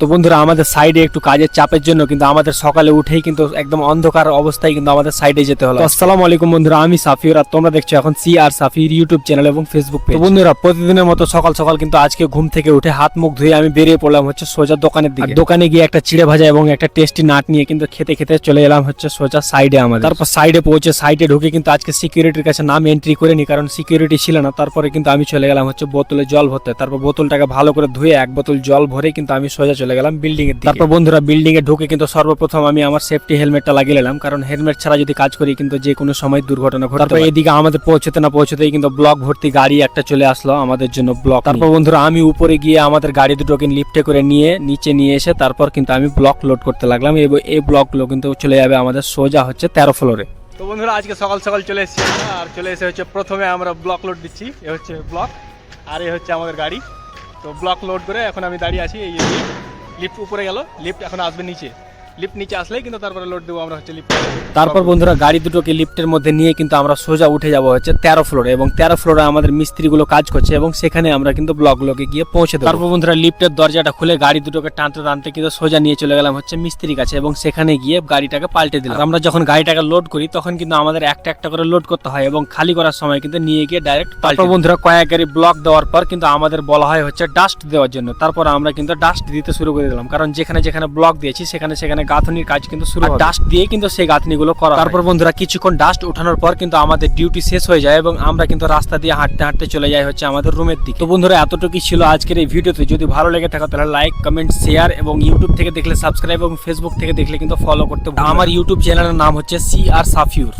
তো বন্ধুরা আমাদের সাইডে একটু কাজের চাপের জন্য কিন্তু আমাদের সকালে উঠেই কিন্তু একদম অন্ধকার অবস্থায় কিন্তু আমাদের সাইডে যেতে হলো। আসসালামু আলাইকুম বন্ধুরা, আমি সাফিউর আর তোমরা দেখছো এখন সি আর সাফির ইউটিউব চ্যানেল এবং ফেসবুক পেজ। তো বন্ধুরা প্রতিদিনের মতো সকাল সকাল কিন্তু আজকে ঘুম থেকে উঠে হাত মুখ ধুয়ে আমি বেরিয়ে পড়লাম হচ্ছে সোজা দোকানের দিকে। দোকানে গিয়ে একটা চিড়ে ভাজা এবং একটা টেস্টি নাট নিয়ে কিন্তু খেতে খেতে চলে এলাম হচ্ছে সোজা সাইডে আমাদের। তারপর সাইডে পৌঁছে সাইডে ঢুকে কিন্তু আজকে সিকিউরিটির কাছে নাম এন্ট্রি করে নি, কারণ সিকিউরিটি ছিল না। তারপরে কিন্তু আমি চলে গেলাম হচ্ছে বোতলে জল ভরতে। তারপর বোতলটাকে ভালো করে ধুয়ে এক বোতল জল ভরে কিন্তু আমি সোজা চলে গেলাম বিল্ডিং এর দিকে। তারপর বন্ধুরা বিল্ডিং এ ঢুকে কিন্তু সর্বপ্রথম আমি আমার সেফটি হেলমেটটা লাগিয়ে নিলাম, কারণ হেলমেট ছাড়া যদি কাজ করি কিন্তু যে কোনো সময় দুর্ঘটনা ঘটে। তারপর এদিকে আমাদের পৌঁছতে না পৌঁছতেই কিন্তু ব্লক ভর্তি গাড়ি একটা চলে আসলো আমাদের জন্য ব্লক। তারপর বন্ধুরা আমি উপরে গিয়ে আমাদের গাড়ি দুটোকে লিফটে করে নিয়ে নিচে নিয়ে এসে তারপর কিন্তু আমি ব্লক লোড করতে লাগলাম। এই ব্লকগুলো কিন্তু চলে যাবে আমাদের সোজা হচ্ছে 13 ফ্লোরে। তো বন্ধুরা আজকে সকাল সকাল চলে এসেছি আর চলে এসে হচ্ছে প্রথমে আমরা ব্লক লোড দিচ্ছি। এ হচ্ছে ব্লক আর এ হচ্ছে আমাদের গাড়ি। তো ব্লক লোড করে এখন আমি দাঁড়িয়ে আছি। এই লিফট উপরে গেল, লিফট এখন আসবে নিচে। লিফট নিচে আসলেই কিন্তু তারপরে লোড দেবো আমরা হচ্ছে লিফট। তারপর বন্ধুরা গাড়ি দুটোকে লিফটের মধ্যে নিয়ে কিন্তু আমরা সোজা উঠে যাব হচ্ছে 13 ফ্লোরে, এবং 13 ফ্লোরে আমাদের মিস্ত্রিগুলো কাজ করছে এবং সেখানে আমরা কিন্তু ব্লকগুলোকে গিয়ে পৌঁছে দেবো। তারপর বন্ধুরা লিফটের দরজাটা খুলে গাড়ি দুটোকে টানতে টানতে কিন্তু সোজা নিয়ে চলে গেলাম হচ্ছে মিস্ত্রির কাছে এবং সেখানে গিয়ে গাড়িটাকে পাল্টে দিলাম। আমরা যখন গাড়িটাকে লোড করি তখন কিন্তু আমাদের একটা একটা করে লোড করতে হয় এবং খালি করার সময় কিন্তু নিয়ে গিয়ে ডাইরেক্ট পাল্টে। বন্ধুরা কয়েক গাড়ি ব্লক দেওয়ার পর কিন্তু আমাদের বলা হয় হচ্ছে ডাস্ট দেওয়ার জন্য। তারপর আমরা কিন্তু ডাস্ট দিতে শুরু করে দিলাম, কারণ যেখানে যেখানে ব্লক দিয়েছি সেখানে সেখানে গাঁথনির কাজ কিন্তু শুরু হয়। ডাস্ট দিয়ে কিন্তু সেই গাঁথনিগুলো করা। তারপর বন্ধুরা কিছুক্ষণ ডাস্ট ওঠানোর পর কিন্তু আমাদের ডিউটি শেষ হয়ে যায় এবং আমরা কিন্তু রাস্তা দিয়ে হাঁটতে হাঁটতে চলে যাই হচ্ছে আমাদের রুমের দিকে। তো বন্ধুরা এতটুকুই ছিল আজকের এই ভিডিওতে। যদি ভালো লেগে থাকে তাহলে লাইক, কমেন্ট, শেয়ার এবং ইউটিউব থেকে দেখলে সাবস্ক্রাইব এবং ফেসবুক থেকে দেখলে কিন্তু ফলো করতে। আমার ইউটিউব চ্যানেলের নাম হচ্ছে সি আর সাফিউর।